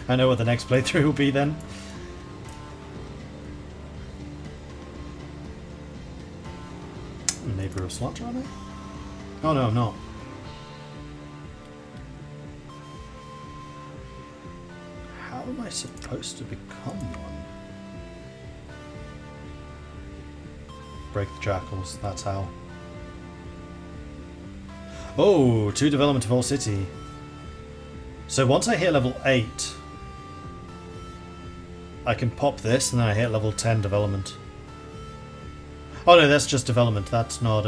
I know what the next playthrough will be then. Neighbour of Slaughter, are they? Oh no, I'm not. How am I supposed to become one? Break the jackals, that's how. Oh, 2 development of all city. So once I hit level 8, I can pop this and then I hit level 10 development. Oh no, that's just development, that's not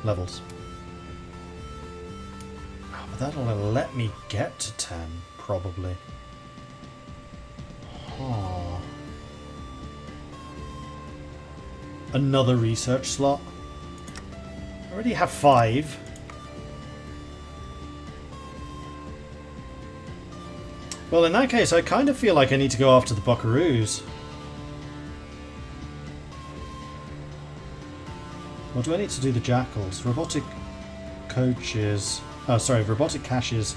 levels. Oh, but that'll let me get to 10, probably. Huh. Another research slot. I already have 5. Well, in that case, I kind of feel like I need to go after the buckaroos. Or do I need to do the jackals? Robotic coaches... Oh, sorry, robotic caches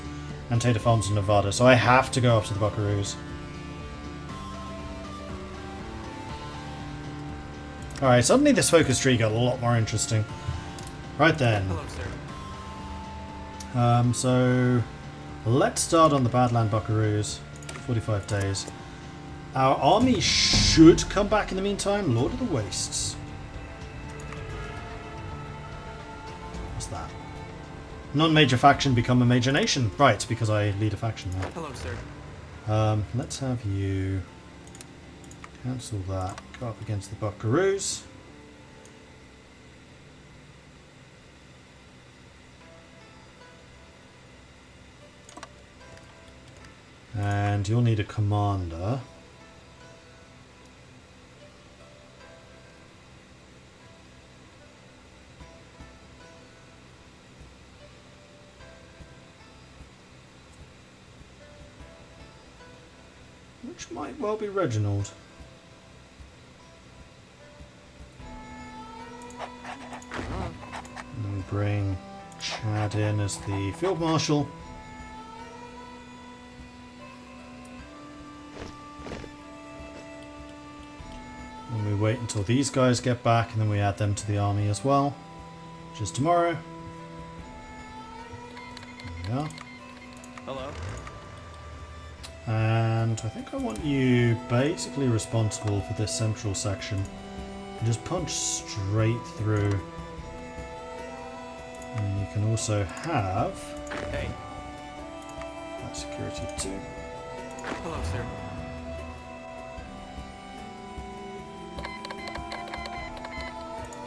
and tater farms in Nevada. So I have to go after the buckaroos. Alright, suddenly this focus tree got a lot more interesting. Right then. Hello, sir. So... Let's start on the Badland Buckaroos. 45 days. Our army should come back in the meantime. Lord of the Wastes. What's that? Non-major faction become a major nation. Right, because I lead a faction now. Hello, sir. Let's have you cancel that. Go up against the Buckaroos. And you'll need a commander. Which might well be Reginald. And then we bring Chad in as the Field Marshal. And we wait until these guys get back and then we add them to the army as well. Which is tomorrow. There we are. Hello. And I think I want you basically responsible for this central section. And just punch straight through. And you can also have... Hey. that security too. Hello, sir.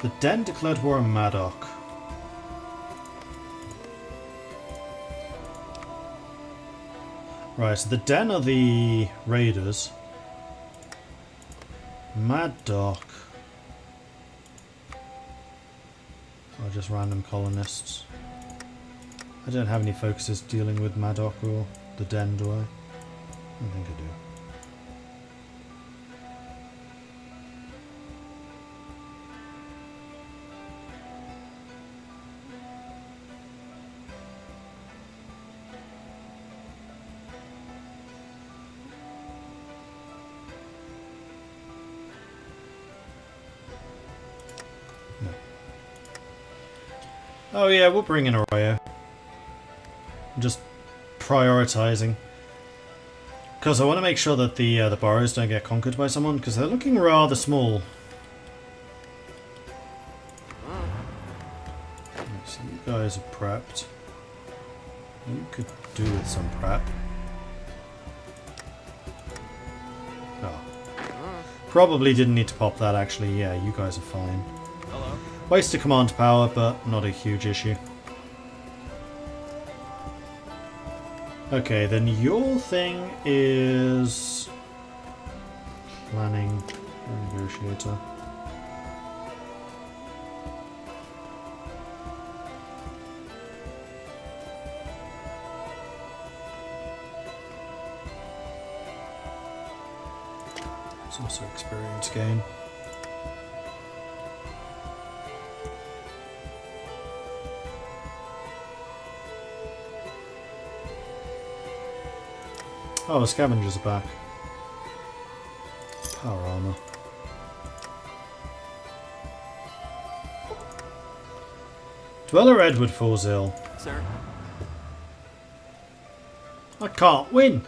The Den declared war on Maddock. Right, so the Den are the raiders. Maddock are just random colonists. I don't have any focuses dealing with Maddock or the Den, do I? I don't think I do. Oh yeah, we'll bring in Arroyo. I'm just prioritizing. Because I want to make sure that the boroughs don't get conquered by someone, because they're looking rather small. Right, so you guys are prepped. You could do with some prep. Oh. Probably didn't need to pop that actually, yeah, you guys are fine. Hello. Waste of command power, but not a huge issue. Okay, then your thing is... planning negotiator. It's also experience gain. Oh, the scavengers are back. Power armor. Dweller Edward falls ill. Sir. I can't win!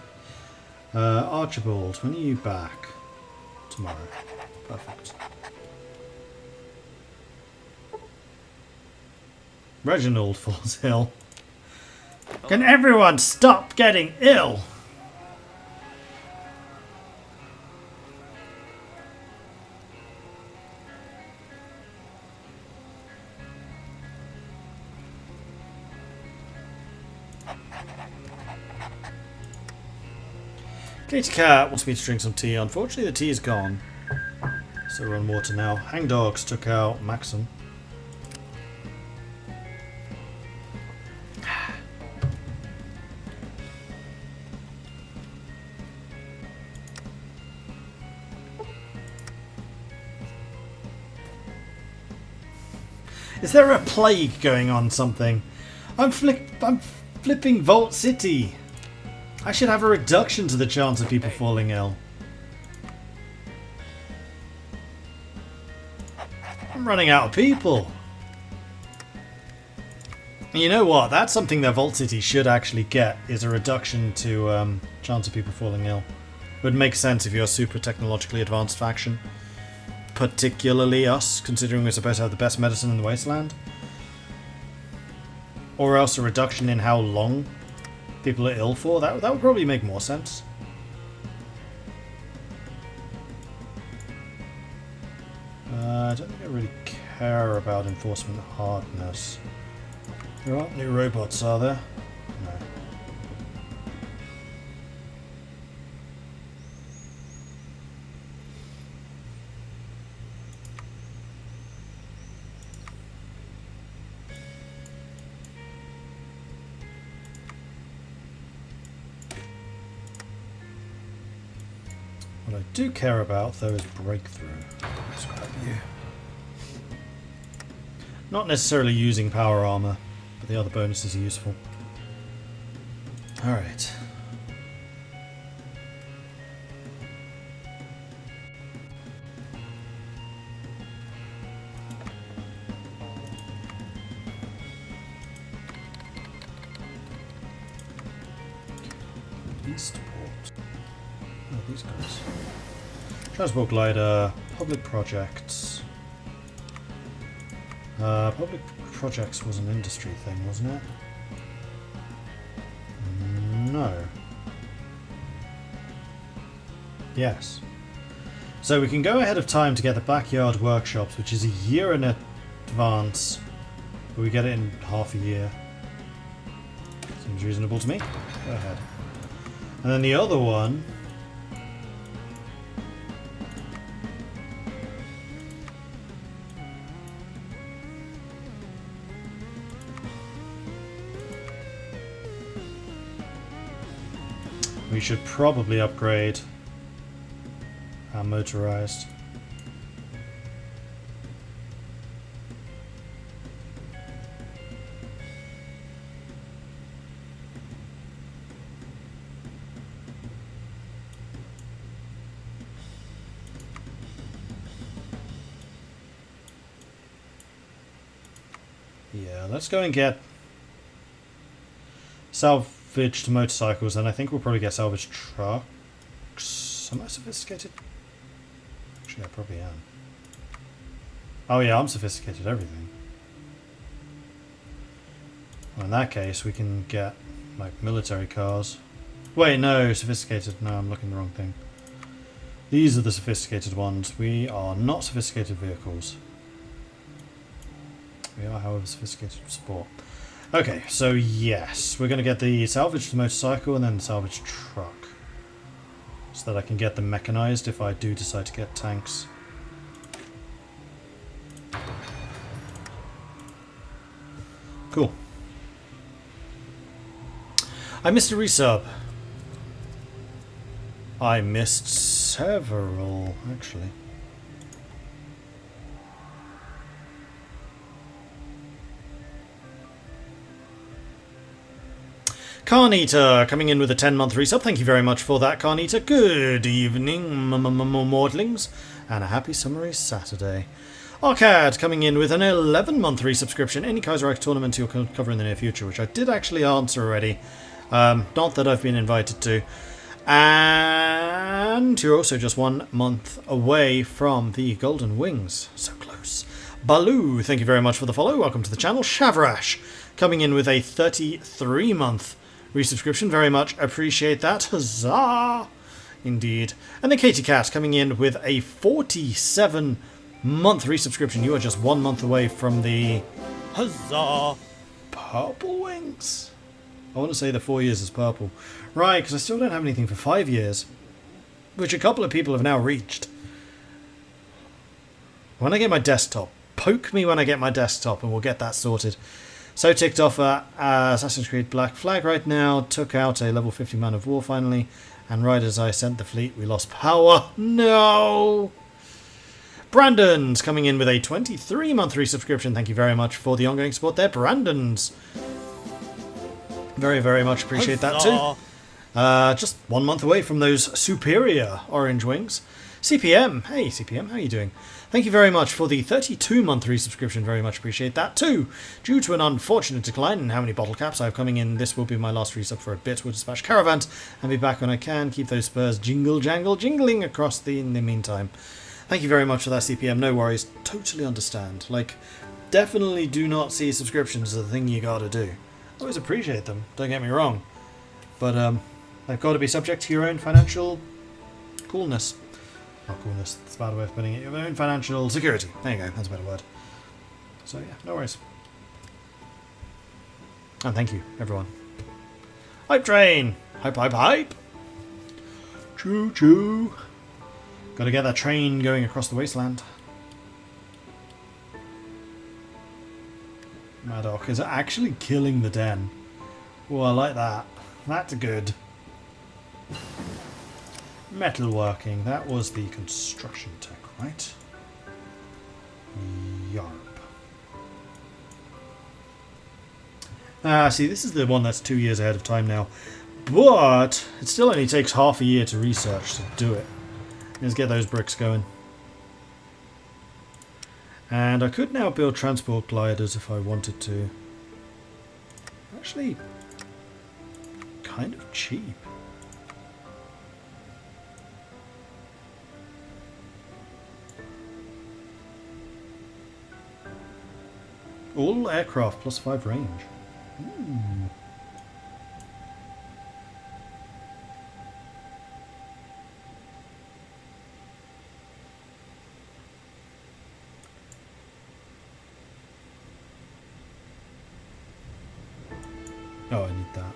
Archibald, when are you back? Tomorrow. Perfect. Reginald falls ill. Can everyone stop getting ill? Katie Cat wants me to drink some tea. Unfortunately, the tea is gone. So we're on water now. Hang Dogs took out Maxim. Is there a plague going on something? I'm flipping Vault City. I should have a reduction to the chance of people falling ill. I'm running out of people. And you know what? That's something that Vault City should actually get, is a reduction to chance of people falling ill. It would make sense if you're a super technologically advanced faction. Particularly us, considering we're supposed to have the best medicine in the Wasteland. Or else a reduction in how long people are ill for. That would probably make more sense. I don't think I really care about enforcement hardness. There aren't new robots, are there? No. What I do care about, though, is breakthrough. Let's grab you. Not necessarily using power armor, but the other bonuses are useful. Alright. Eastport. Oh, these guys. Transport glider, public projects. Public projects was an industry thing, wasn't it? No. Yes. So we can go ahead of time to get the backyard workshops, which is a year in advance, but we get it in half a year. Seems reasonable to me. Go ahead. And then the other one... we should probably upgrade our motorized. Yeah, let's go and get salvaged motorcycles, and I think we'll probably get salvaged trucks. Am I sophisticated? Actually, I probably am. Oh yeah, I'm sophisticated everything. Well, in that case, we can get, like, military cars. Wait, no, sophisticated. No, I'm looking at the wrong thing. These are the sophisticated ones. We are not sophisticated vehicles. We are, however, sophisticated sport. Okay, so yes, we're going to get the salvaged motorcycle and then the salvaged truck. So that I can get them mechanized if I do decide to get tanks. Cool. I missed a resub. I missed several, actually. Carnita coming in with a 10-month resub. Thank you very much for that, Carnita. Good evening, Mordlings, and a happy summery Saturday. Arcad coming in with an 11-month resubscription. Any Kaiserreich tournament you'll cover in the near future, which I did actually answer already. Not that I've been invited to. And you're also just 1 month away from the Golden Wings. So close. Baloo, thank you very much for the follow. Welcome to the channel. Shavrash coming in with a 33-month resubscription. Very much appreciate that. Huzzah! Indeed. And the Katie Cat coming in with a 47-month resubscription. You are just 1 month away from the Huzzah! Purple Wings. I want to say the 4 years is purple. Right, because I still don't have anything for 5 years, which a couple of people have now reached. When I get my desktop, poke me when I get my desktop and we'll get that sorted. So ticked off Assassin's Creed Black Flag right now, took out a level 50 man of war finally, and right as I sent the fleet we lost power. No! Brandon's coming in with a 23-month resubscription. Thank you very much for the ongoing support there, Brandon's. Very, very much appreciate that too. Just 1 month away from those superior orange wings. CPM, hey CPM, how are you doing? Thank you very much for the 32-month resubscription, very much appreciate that too. Due to an unfortunate decline in how many bottle caps I have coming in, this will be my last resub for a bit. We'll dispatch caravans and be back when I can. Keep those spurs jingling across in the meantime. Thank you very much for that CPM, no worries, totally understand. Like, definitely do not see subscriptions as the thing you gotta do. Always appreciate them, don't get me wrong. But they've got to be subject to your own financial coolness. Not coolness, that's a bad way of putting it. Your own financial security. There you go, that's a better word. So yeah, no worries. And thank you, everyone. Hype train! Hype, hype, hype! Choo choo! Gotta get that train going across the wasteland. Maddock is actually killing the den. Oh, I like that. That's good. Metalworking. That was the construction tech, right? Yarp. See, this is the one that's 2 years ahead of time now. But it still only takes half a year to research to do it. Let's get those bricks going. And I could now build transport gliders if I wanted to. Actually, kind of cheap. All aircraft plus 5 range. Ooh. Oh, I need that.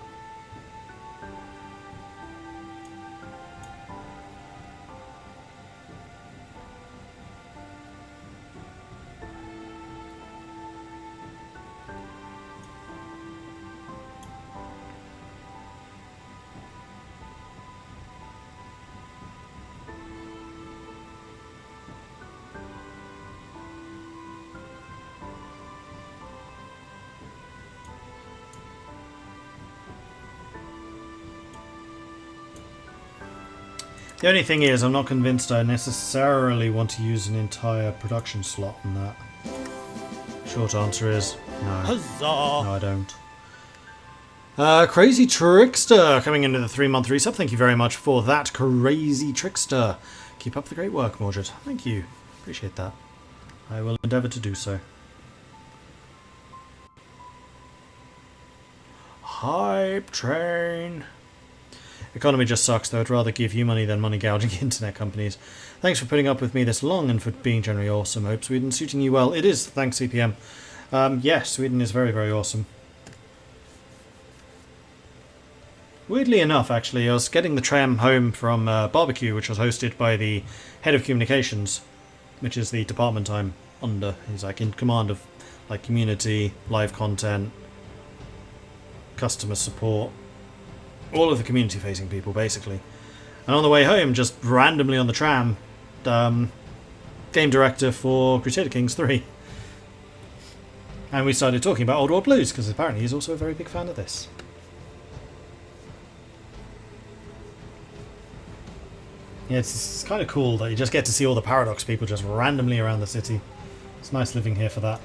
The only thing is, I'm not convinced I necessarily want to use an entire production slot on that. Short answer is no. Huzzah! No, I don't. Crazy Trickster coming into the 3-month resub. Thank you very much for that, Crazy Trickster. Keep up the great work, Mordred. Thank you. Appreciate that. I will endeavour to do so. Hype train. Economy just sucks, though. I'd rather give you money than money gouging internet companies. Thanks for putting up with me this long and for being generally awesome. Hope Sweden's suiting you well. It is, thanks CPM. Yes, Sweden is very, very awesome. Weirdly enough, actually, I was getting the tram home from barbecue, which was hosted by the head of communications, which is the department I'm under. He's like in command of like community, live content, customer support, all of the community-facing people, basically. And on the way home, just randomly on the tram, game director for Crusader Kings 3. And we started talking about Old World Blues, because apparently he's also a very big fan of this. Yeah, it's kind of cool that you just get to see all the Paradox people just randomly around the city. It's nice living here for that.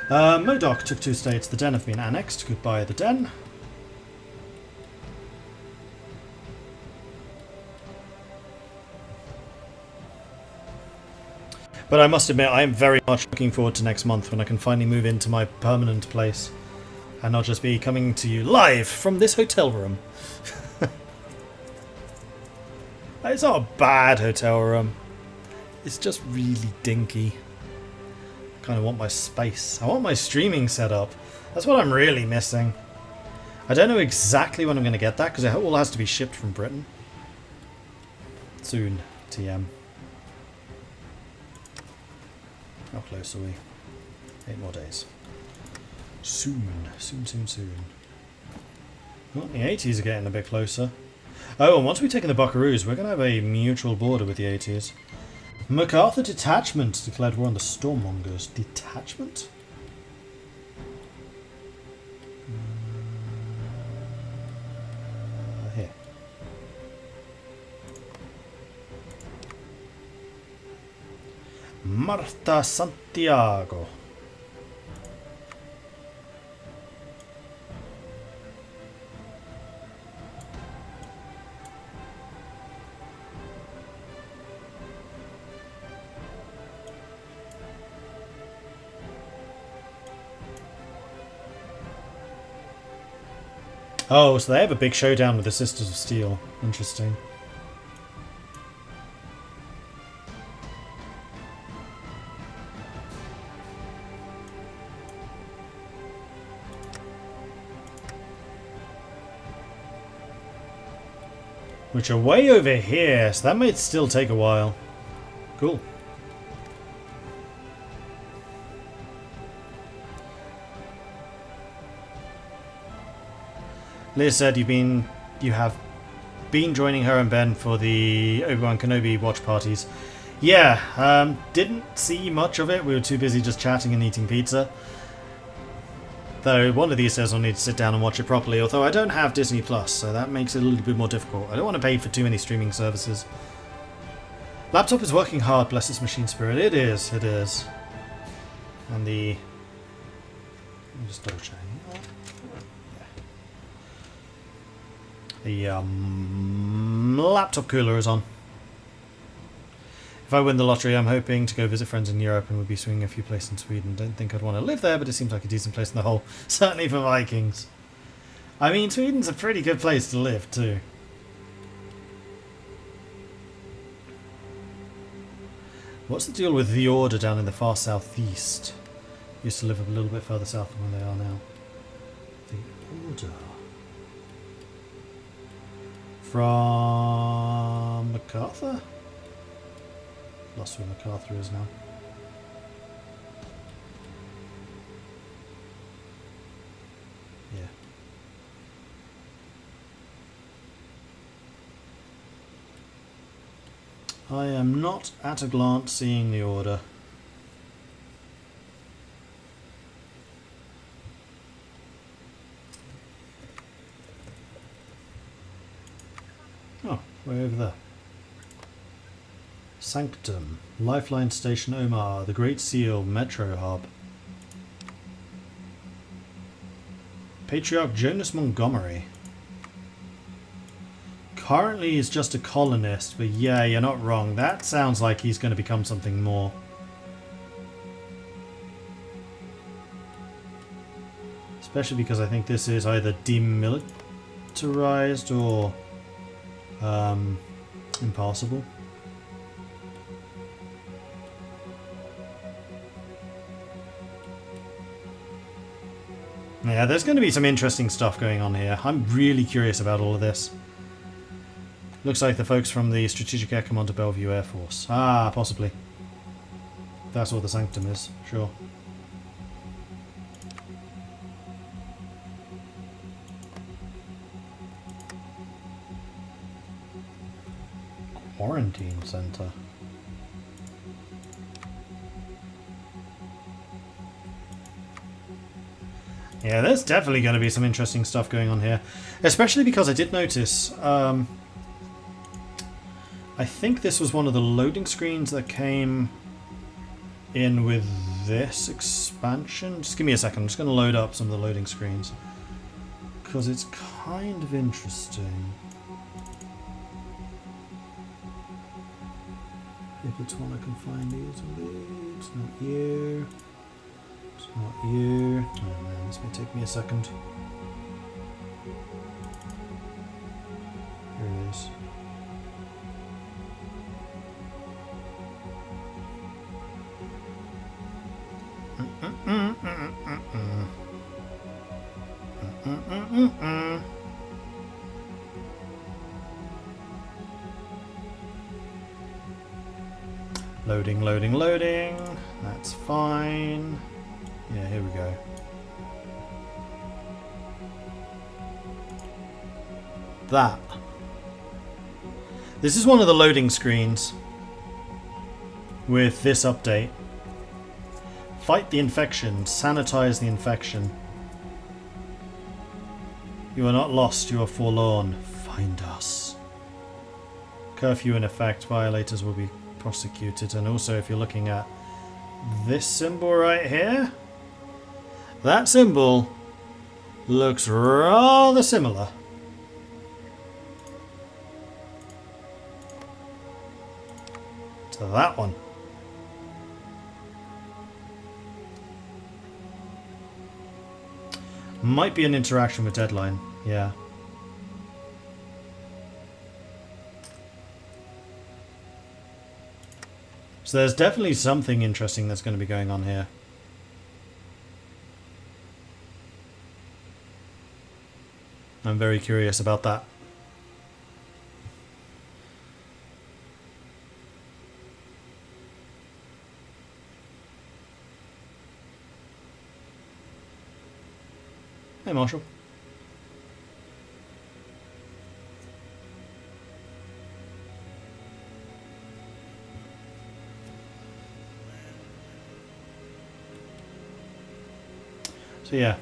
Modoc took 2 states. The Den have been annexed. Goodbye, the Den. But I must admit, I am very much looking forward to next month when I can finally move into my permanent place and not just be coming to you live from this hotel room. It's not a bad hotel room. It's just really dinky. I kind of want my space. I want my streaming set up. That's what I'm really missing. I don't know exactly when I'm going to get that because it all has to be shipped from Britain. Soon, TM. How close are we? 8 more days. Soon. Well, the 80s are getting a bit closer. Oh, and once we've taken the Buckaroos, we're going to have a mutual border with the 80s. MacArthur Detachment declared war on the Stormongers. Detachment? Here. Marta Santiago. Oh, so they have a big showdown with the Sisters of Steel. Interesting. Which are way over here, so that might still take a while. Cool. Liz said you have been joining her and Ben for the Obi-Wan Kenobi watch parties. Yeah, didn't see much of it. We were too busy just chatting and eating pizza. Though one of these days I'll need to sit down and watch it properly, although I don't have Disney Plus, so that makes it a little bit more difficult. I don't want to pay for too many streaming services. Laptop is working hard, bless its machine spirit. It is. And the... Let me just double check. The laptop cooler is on. If I win the lottery, I'm hoping to go visit friends in Europe and we'll be swinging a few places in Sweden. Don't think I'd want to live there, but it seems like a decent place in the whole. Certainly for Vikings. I mean, Sweden's a pretty good place to live, too. What's the deal with the Order down in the far southeast? Used to live a little bit further south than where they are now. The Order. From MacArthur? Lost where MacArthur is now. Yeah. I am not at a glance seeing the Order. Oh, way over there. Sanctum, Lifeline Station Omar, the Great Seal, Metro Hub. Patriarch Jonas Montgomery. Currently he's just a colonist, but yeah, you're not wrong. That sounds like he's going to become something more. Especially because I think this is either demilitarized or impossible. Yeah, there's going to be some interesting stuff going on here. I'm really curious about all of this. Looks like the folks from the Strategic Air Command of Bellevue Air Force. Ah, possibly. That's what the Sanctum is, sure. Quarantine center. Yeah, there's definitely going to be some interesting stuff going on here. Especially because I did notice... I think this was one of the loading screens that came in with this expansion. Just give me a second. I'm just going to load up some of the loading screens. Because it's kind of interesting. If it's one I can find easily. It's not you. It's not you. Oh man, this may take me a second. Here it is. Loading, loading, loading. That's fine. Yeah, here we go. That. This is one of the loading screens with this update. Fight the infection. Sanitize the infection. You are not lost, you are forlorn. Find us. Curfew in effect. Violators will be prosecuted. And also, if you're looking at this symbol right here, that symbol looks rather similar. To that one. Might be an interaction with Deadline, yeah. So there's definitely something interesting that's going to be going on here. I'm very curious about that. Hey, Marshall. So yeah,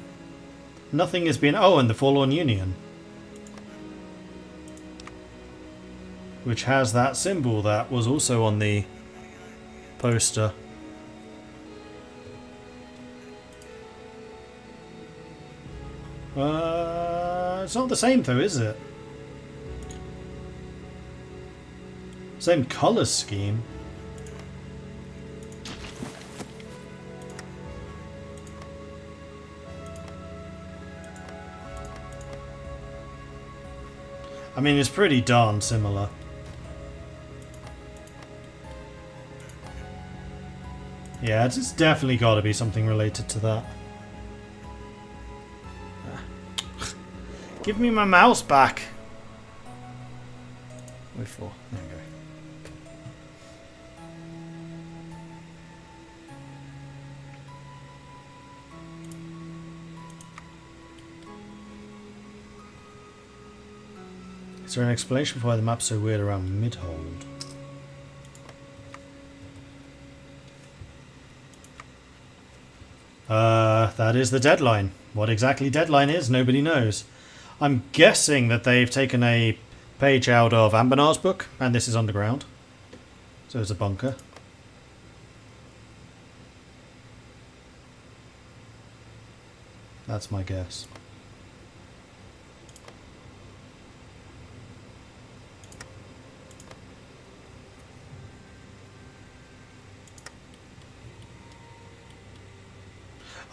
nothing has been... Oh, and the Forlorn Union, which has that symbol that was also on the poster. It's not the same though, is it? Same colour scheme. I mean, it's pretty darn similar. Yeah, it's definitely got to be something related to that. Give me my mouse back. Wait for. There we go. Is there an explanation for why the map's so weird around Midhold? That is the deadline. What exactly deadline is, nobody knows. I'm guessing that they've taken a page out of Ambinar's book, and this is underground. So it's a bunker. That's my guess.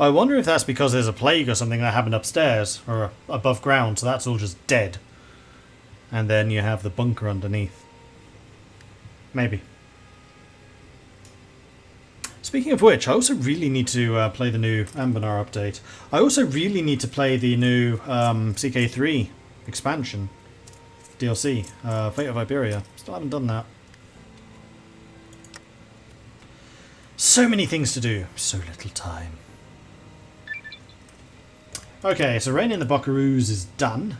I wonder if that's because there's a plague or something that happened upstairs, or above ground, so that's all just dead. And then you have the bunker underneath. Maybe. Speaking of which, I also really need to play the new Ambinar update. I also really need to play the new CK3 expansion DLC, Fate of Iberia. Still haven't done that. So many things to do, so little time. Okay, so Rain in the Buckaroos is done.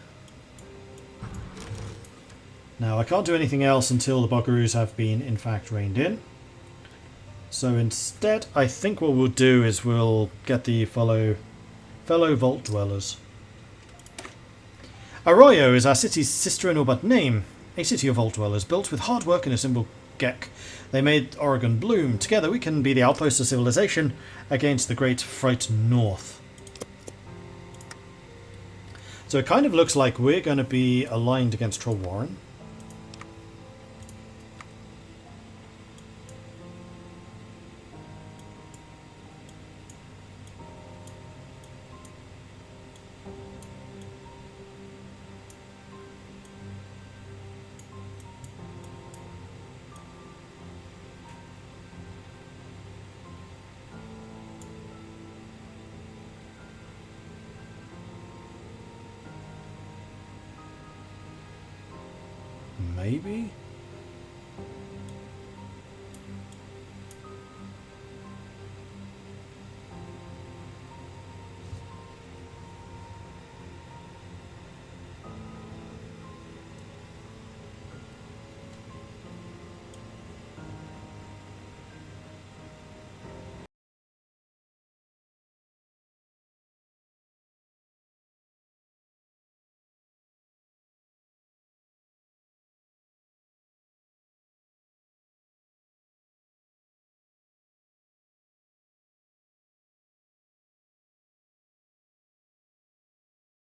Now, I can't do anything else until the Buckaroos have been, in fact, reined in. So instead, I think what we'll do is we'll get the follow Fellow vault dwellers. Arroyo is our city's sister-in-law but name. A city of vault dwellers, built with hard work and a simple geck. They made Oregon bloom. Together we can be the outpost of civilization against the great fright north. So it kind of looks like we're going to be aligned against Troll Warren. Maybe?